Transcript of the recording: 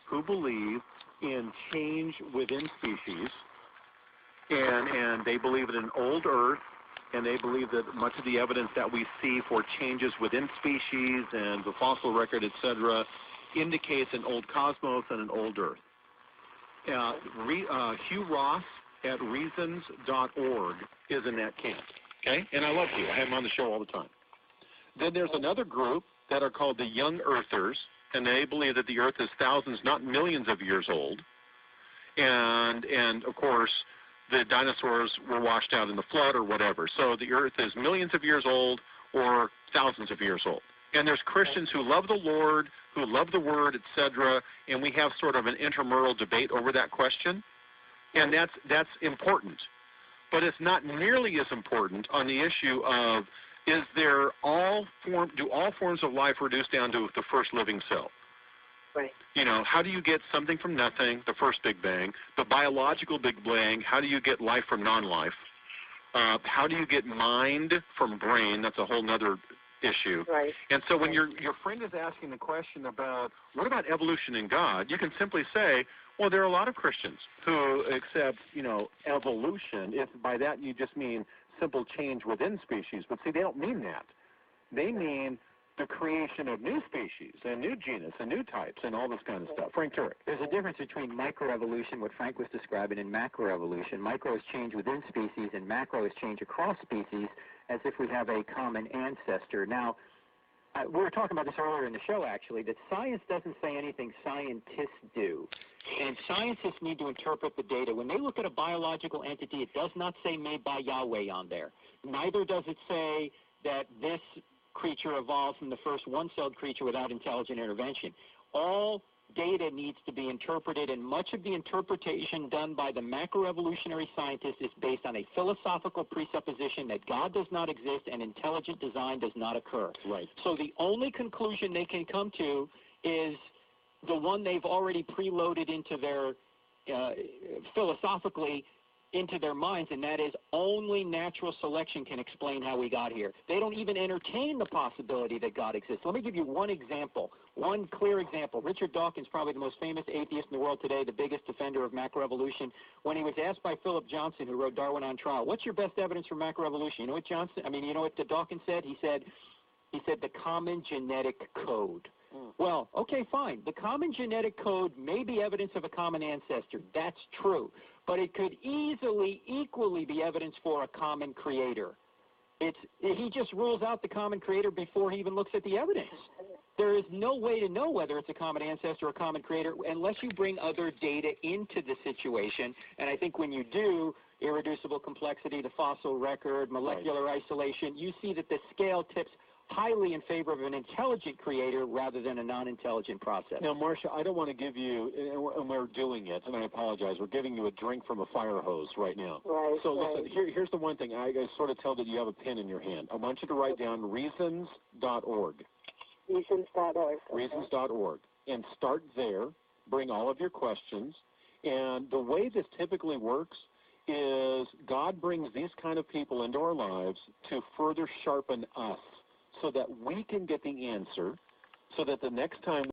who believe in change within species, and they believe in an old Earth, and they believe that much of the evidence that we see for changes within species and the fossil record, etc., indicates an old cosmos and an old Earth. Hugh Ross at reasons.org is in that camp, okay? And I love Hugh. I have him on the show all the time. Then there's another group that are called the Young Earthers, and they believe that the Earth is thousands, not millions of years old. And of course, the dinosaurs were washed out in the flood or whatever. So the Earth is millions of years old or thousands of years old. And there's Christians who love the Lord, who love the Word, etc., and we have sort of an intramural debate over that question, and that's important. But it's not nearly as important on the issue of do all forms of life reduce down to the first living cell? Right. You know, how do you get something from nothing, the first Big Bang, the biological Big Bang? How do you get life from non-life? How do you get mind from brain? That's a whole nother issue. Right. And so when your friend is asking the question about what about evolution in God, you can simply say, well, there are a lot of Christians who accept, evolution. If by that you just mean simple change within species. But see, they don't mean that. They mean the creation of new species and new genus and new types and all this kind of stuff. Frank Turek. There's a difference between microevolution, what Frank was describing, and macroevolution. Micro is change within species, and macro is change across species, as if we have a common ancestor. Now, we were talking about this earlier in the show, actually, that science doesn't say anything scientists do. And scientists need to interpret the data. When they look at a biological entity, it does not say made by Yahweh on there. Neither does it say that this creature evolved from the first one-celled creature without intelligent intervention. All data needs to be interpreted, and much of the interpretation done by the macroevolutionary scientists is based on a philosophical presupposition that God does not exist and intelligent design does not occur. Right. So the only conclusion they can come to is the one they've already preloaded into their, philosophically, into their minds, and that is only natural selection can explain how we got here. They don't even entertain the possibility that God exists. Let me give you one example, one clear example. Richard Dawkins, probably the most famous atheist in the world today, the biggest defender of macroevolution, when he was asked by Philip Johnson, who wrote Darwin on Trial, what's your best evidence for macroevolution? You know what Dawkins said? He said the common genetic code. Well, okay, fine. The common genetic code may be evidence of a common ancestor. That's true. But it could equally be evidence for a common creator. He just rules out the common creator before he even looks at the evidence. There is no way to know whether it's a common ancestor or a common creator unless you bring other data into the situation. And I think when you do, irreducible complexity, the fossil record, molecular isolation, you see that the scale tips highly in favor of an intelligent creator rather than a non-intelligent process. Now, Marcia, I don't want to give you, and we're doing it, and I apologize, we're giving you a drink from a fire hose right now. Right. So listen, here's the one thing. I sort of tell that you have a pen in your hand. I want you to write down reasons.org. Reasons.org. Reasons.org. And start there. Bring all of your questions. And the way this typically works is God brings these kind of people into our lives to further sharpen us, so that we can get the answer, so that the next time